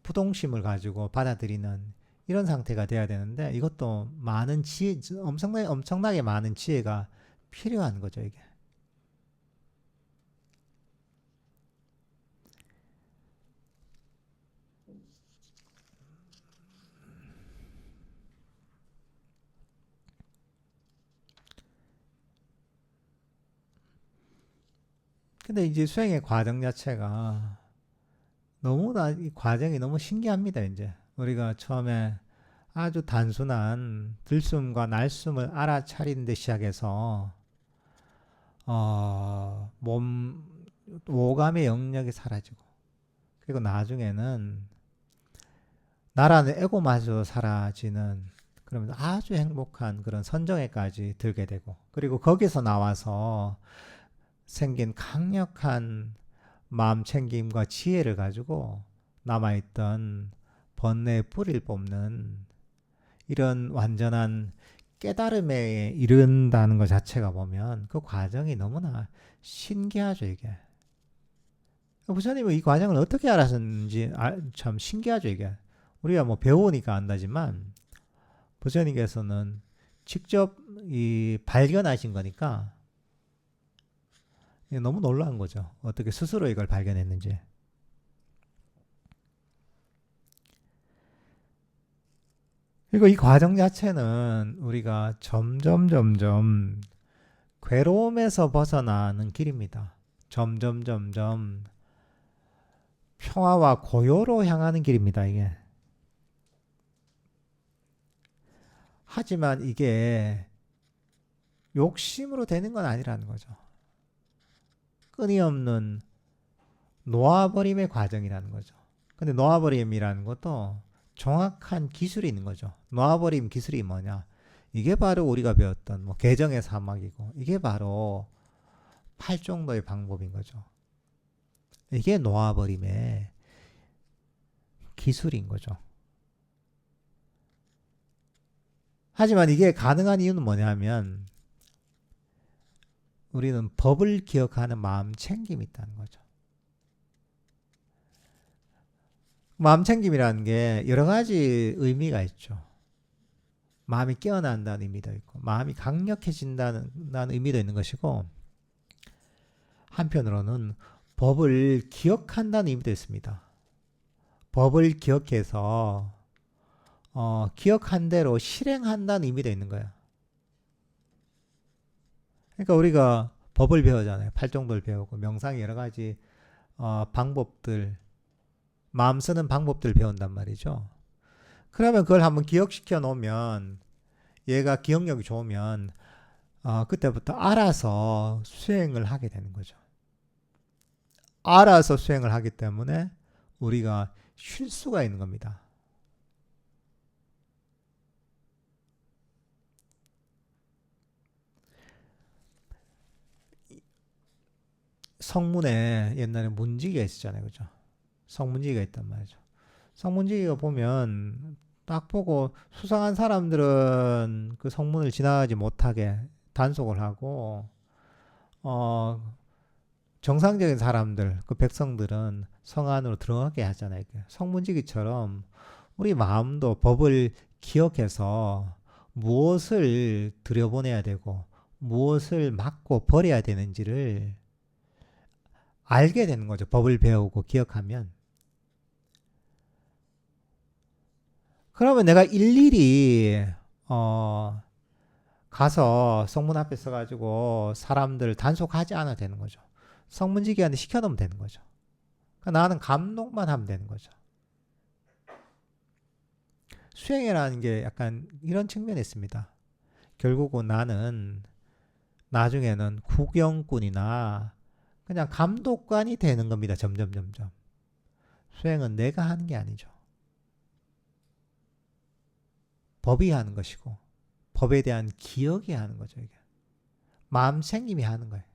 부동심을 가지고 받아들이는 이런 상태가 돼야 되는데 이것도 많은 지혜, 엄청나게 많은 지혜가 필요한 거죠, 이게. 근데 이제 수행의 과정 자체가 너무나 이 과정이 너무 신기합니다, 이제. 우리가 처음에 아주 단순한 들숨과 날숨을 알아차리는 데 시작해서 몸 오감의 영역이 사라지고 그리고 나중에는 나라는 에고마저도 사라지는 그러면서 아주 행복한 그런 선정에까지 들게 되고 그리고 거기서 나와서 생긴 강력한 마음 챙김과 지혜를 가지고 남아있던 번뇌의 뿌리를 뽑는 이런 완전한 깨달음에 이른다는 것 자체가 보면 그 과정이 너무나 신기하죠, 이게. 부처님은 이 과정을 어떻게 알았는지 참 신기하죠, 이게. 우리가 뭐 배우니까 안다지만 부처님께서는 직접 이 발견하신 거니까 너무 놀라운 거죠. 어떻게 스스로 이걸 발견했는지. 그리고 이 과정 자체는 우리가 점점 괴로움에서 벗어나는 길입니다. 점점 평화와 고요로 향하는 길입니다, 이게. 하지만 이게 욕심으로 되는 건 아니라는 거죠. 끊임없는 놓아버림의 과정이라는 거죠. 근데 놓아버림이라는 것도 정확한 기술이 있는 거죠. 놓아버림 기술이 뭐냐? 이게 바로 우리가 배웠던 뭐 개정의 사막이고 이게 바로 8정도의 방법인 거죠. 이게 놓아버림의 기술인 거죠. 하지만 이게 가능한 이유는 뭐냐면 우리는 법을 기억하는 마음 챙김이 있다는 거죠. 마음 챙김이라는 게 여러 가지 의미가 있죠. 마음이 깨어난다는 의미도 있고 마음이 강력해진다는 의미도 있는 것이고 한편으로는 법을 기억한다는 의미도 있습니다. 법을 기억해서 기억한 대로 실행한다는 의미도 있는 거예요. 그러니까 우리가 법을 배우잖아요. 팔정도를 배우고 명상의 여러 가지 방법들, 마음 쓰는 방법들 배운단 말이죠. 그러면 그걸 한번 기억시켜 놓으면 얘가 기억력이 좋으면 그때부터 알아서 수행을 하게 되는 거죠. 알아서 수행을 하기 때문에 우리가 쉴 수가 있는 겁니다. 성문에 옛날에 문지기가 있었잖아요. 그죠? 성문지기가 있단 말이죠. 성문지기가 보면 딱 보고 수상한 사람들은 그 성문을 지나가지 못하게 단속을 하고 정상적인 사람들, 그 백성들은 성 안으로 들어가게 하잖아요. 성문지기처럼 우리 마음도 법을 기억해서 무엇을 들여보내야 되고 무엇을 막고 버려야 되는지를 알게 되는 거죠. 법을 배우고 기억하면. 그러면 내가 일일이 가서 성문 앞에 서가지고 사람들 단속하지 않아도 되는 거죠. 성문지기한테 시켜놓으면 되는 거죠. 그러니까 나는 감독만 하면 되는 거죠. 수행이라는 게 약간 이런 측면이 있습니다. 결국은 나는 나중에는 구경꾼이나 그냥 감독관이 되는 겁니다. 점점. 수행은 내가 하는 게 아니죠. 법이 하는 것이고 법에 대한 기억이 하는 거죠. 이게. 마음 챙김이 하는 거예요.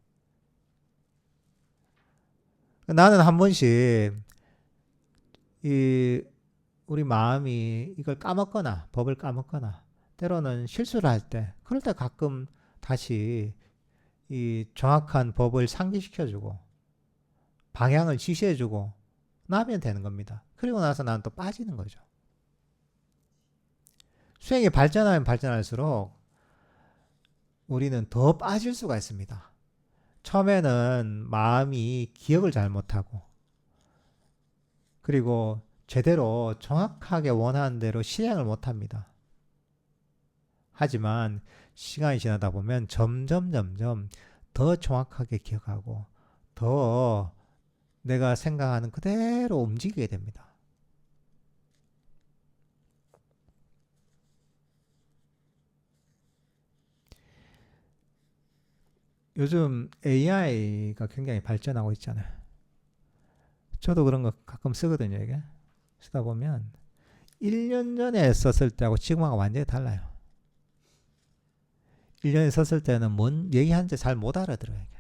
나는 한 번씩 우리 마음이 이걸 까먹거나 법을 까먹거나 때로는 실수를 할 때 그럴 때 가끔 다시 이 정확한 법을 상기시켜주고 방향을 지시해주고 나면 되는 겁니다. 그리고 나서 나는 또 빠지는 거죠. 수행이 발전하면 발전할수록 우리는 더 빠질 수가 있습니다. 처음에는 마음이 기억을 잘 못하고 그리고 제대로 정확하게 원하는 대로 실행을 못합니다. 하지만 시간이 지나다 보면 점점 더 정확하게 기억하고 더 내가 생각하는 그대로 움직이게 됩니다. 요즘 AI가 굉장히 발전하고 있잖아요. 저도 그런 거 가끔 쓰거든요. 이게 쓰다 보면 1년 전에 썼을 때하고 지금하고 완전히 달라요. 1년에 썼을 때는 뭔 얘기하는지 잘 못 알아들어요. 이게.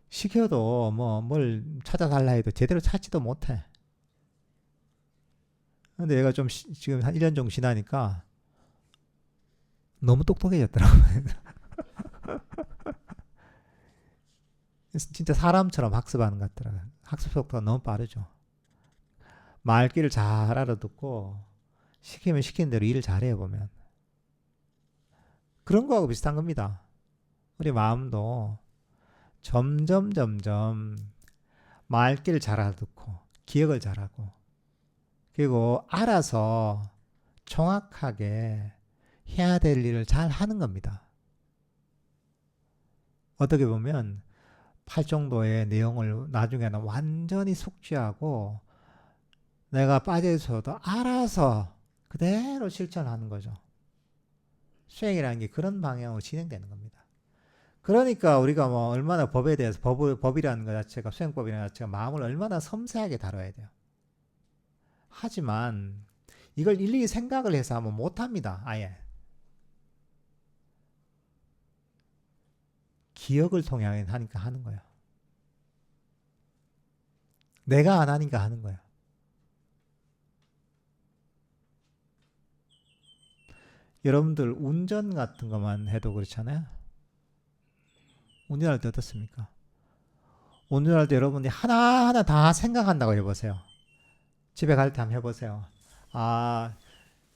시켜도 뭐 뭘 찾아달라 해도 제대로 찾지도 못해. 근데 얘가 좀 지금 한 1년 정도 지나니까 너무 똑똑해졌더라고요. 진짜 사람처럼 학습하는 것 같더라고요. 학습 속도가 너무 빠르죠. 말귀를 잘 알아듣고 시키면 시키는 대로 일을 잘해요 보면. 그런 거하고 비슷한 겁니다. 우리 마음도 점점 말귀를 잘 알아듣고 기억을 잘하고 그리고 알아서 정확하게 해야 될 일을 잘 하는 겁니다. 어떻게 보면 팔정도의 내용을 나중에는 완전히 숙지하고 내가 빠져있어도 알아서 그대로 실천하는 거죠. 수행이라는 게 그런 방향으로 진행되는 겁니다. 그러니까 우리가 뭐 얼마나 법에 대해서 법이라는 것 자체가 수행법이라는 것 자체가 마음을 얼마나 섬세하게 다뤄야 돼요. 하지만 이걸 일일이 생각을 해서 하면 못합니다. 아예. 기억을 통해 하니까 하는 거예요. 내가 안 하니까 하는 거예요. 여러분들 운전 같은 것만 해도 그렇잖아요. 운전할 때 어떻습니까? 운전할 때 여러분이 하나하나 다 생각한다고 해보세요. 집에 갈 때 한번 해보세요. 아,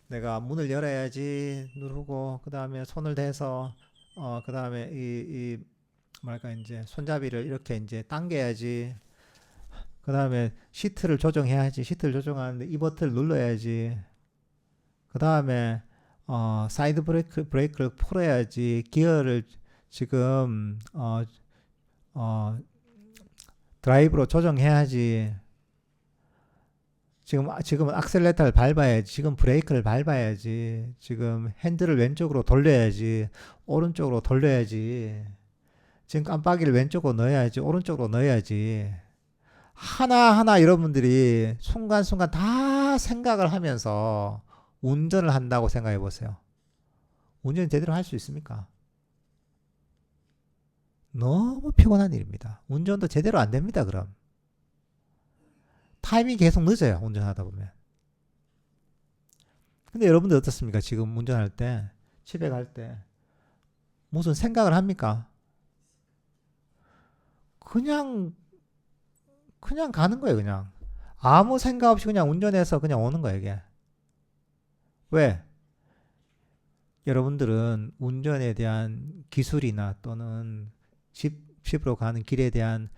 내가 문을 열어야지 누르고 그 다음에 손을 대서 그 다음에 뭐랄까 이제 손잡이를 이렇게 이제 당겨야지. 그 다음에 시트를 조정해야지. 시트를 조정하는데 이 버튼을 눌러야지. 그 다음에 사이드 브레이크를 풀어야지. 기어를 지금 드라이브로 조정해야지. 지금은 악셀레터를 밟아야지. 지금 브레이크를 밟아야지. 지금 핸들을 왼쪽으로 돌려야지. 오른쪽으로 돌려야지. 지금 깜빡이를 왼쪽으로 넣어야지. 오른쪽으로 넣어야지. 하나하나 여러분들이 순간순간 다 생각을 하면서 운전을 한다고 생각해 보세요. 운전 제대로 할 수 있습니까? 너무 피곤한 일입니다. 운전도 제대로 안 됩니다. 그럼 타이밍이 계속 늦어요. 운전하다 보면. 근데 여러분들 어떻습니까? 지금 운전할 때 집에 갈 때 무슨 생각을 합니까? 그냥 가는 거예요. 그냥 아무 생각 없이 그냥 운전해서 그냥 오는 거예요. 이게 왜? 여러분들은 운전에 대한 기술이나 또는 집으로 가는 길에 대한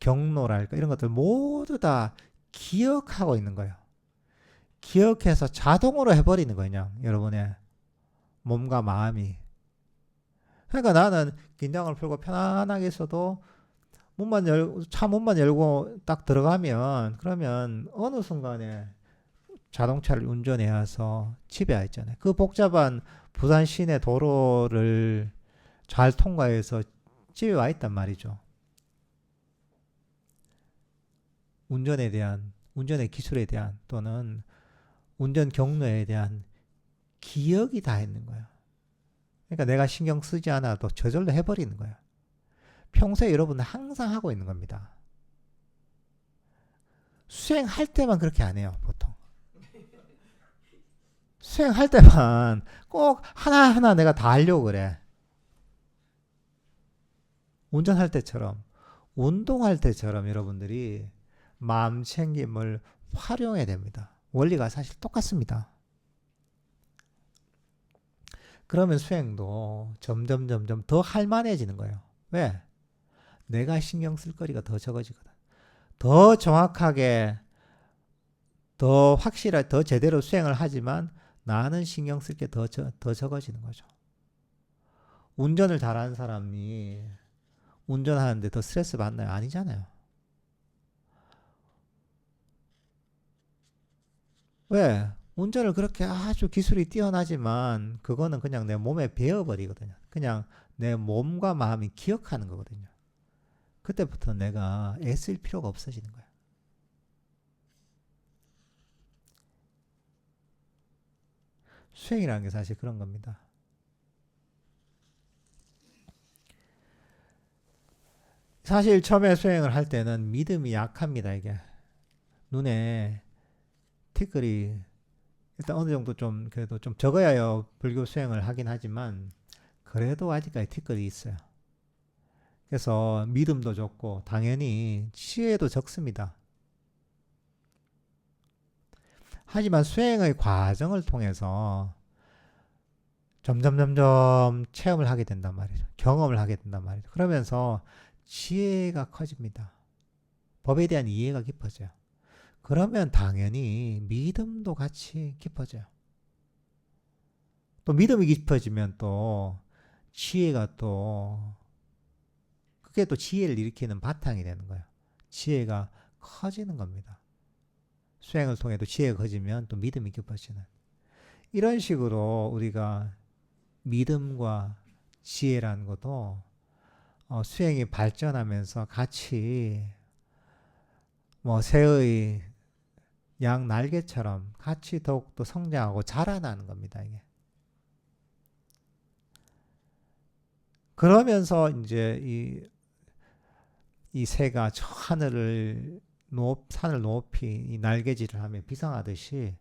경로랄까 이런 것들 모두 다 기억하고 있는 거예요. 기억해서 자동으로 해버리는 거예요. 그냥 여러분의 몸과 마음이. 그러니까 나는 긴장을 풀고 편안하게 있어도 차 문만 열고 딱 들어가면 그러면 어느 순간에 자동차를 운전해서 집에 와 있잖아요. 그 복잡한 부산 시내 도로를 잘 통과해서 집에 와 있단 말이죠. 운전의 기술에 대한 또는 운전 경로에 대한 기억이 다 있는 거예요. 그러니까 내가 신경 쓰지 않아도 저절로 해버리는 거예요. 평소에 여러분은 항상 하고 있는 겁니다. 수행할 때만 그렇게 안 해요, 보통. 수행할 때만 꼭 하나하나 내가 다 하려고 그래. 운전할 때처럼, 운동할 때처럼 여러분들이 마음 챙김을 활용해야 됩니다. 원리가 사실 똑같습니다. 그러면 수행도 점점 더 할만해지는 거예요. 왜? 내가 신경 쓸 거리가 더 적어지거든. 더 정확하게, 더 확실하게, 더 제대로 수행을 하지만 나는 신경 쓸 게 더 적어지는 거죠. 운전을 잘하는 사람이 운전하는데 더 스트레스 받나요? 아니잖아요. 왜? 운전을 그렇게 아주 기술이 뛰어나지만 그거는 그냥 내 몸에 배어버리거든요. 그냥 내 몸과 마음이 기억하는 거거든요. 그때부터 내가 애쓸 필요가 없어지는 거예요. 수행이라는 게 사실 그런 겁니다. 사실 처음에 수행을 할 때는 믿음이 약합니다. 이게 눈에 티끌이 일단 어느 정도 좀 그래도 좀 적어야요 불교 수행을 하긴 하지만 그래도 아직까지 티끌이 있어요. 그래서 믿음도 적고 당연히 지혜도 적습니다. 하지만 수행의 과정을 통해서 점점 체험을 하게 된단 말이죠. 경험을 하게 된단 말이죠. 그러면서 지혜가 커집니다. 법에 대한 이해가 깊어져요. 그러면 당연히 믿음도 같이 깊어져요. 또 믿음이 깊어지면 또 지혜가 또 그게 또 지혜를 일으키는 바탕이 되는 거예요. 지혜가 커지는 겁니다. 수행을 통해도 지혜가 커지면 또 믿음이 깊어지는 이런 식으로 우리가 믿음과 지혜라는 것도 수행이 발전하면서 같이 새의 양 날개처럼 같이 더욱더 성장하고 자라나는 겁니다. 이게. 그러면서 이제 이 새가 저 산을 높이 이 날개질을 하며 비상하듯이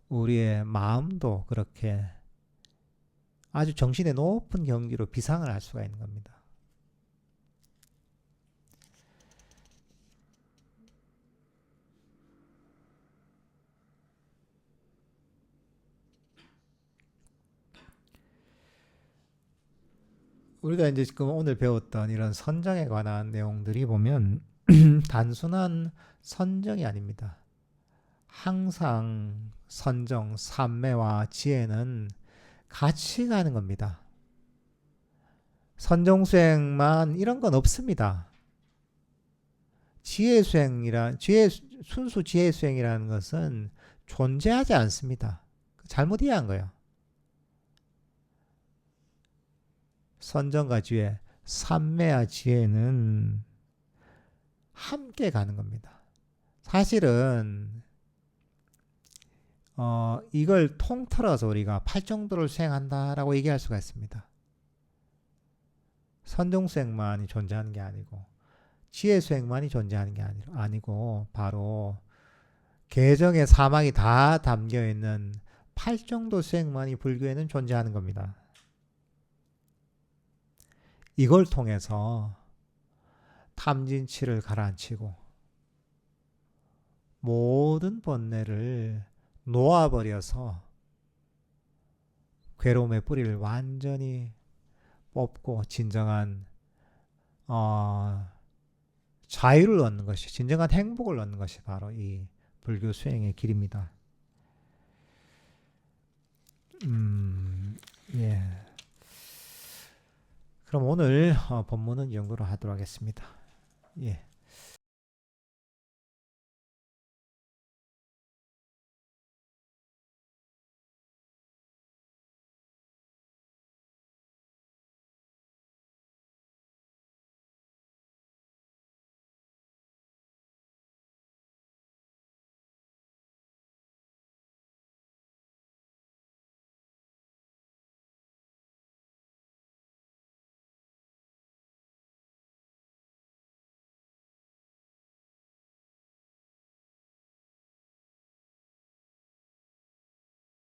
우리의 마음도 그렇게 아주 정신의 높은 경지로 비상을 할 수가 있는 겁니다. 우리가 이제 지금 오늘 배웠던 이런 선정에 관한 내용들이 보면 단순한 선정이 아닙니다. 항상 선정, 삼매와 지혜는 같이 가는 겁니다. 선정수행만 이런 건 없습니다. 순수 지혜수행이라는 것은 존재하지 않습니다. 잘못 이해한 거예요. 선정과 지혜, 삼매와 지혜는 함께 가는 겁니다. 사실은 이걸 통틀어서 우리가 팔정도를 수행한다라고 얘기할 수가 있습니다. 선정수행만이 존재하는 게 아니고 지혜수행만이 존재하는 게 아니고 바로 개정의 사막이 다 담겨있는 팔정도 수행만이 불교에는 존재하는 겁니다. 이걸 통해서 탐진치를 가라앉히고 모든 번뇌를 놓아버려서 괴로움의 뿌리를 완전히 뽑고 진정한 자유를 얻는 것이, 진정한 행복을 얻는 것이 바로 이 불교 수행의 길입니다. 예. 그럼 오늘 본문은 이 정도로 하도록 하겠습니다. 예.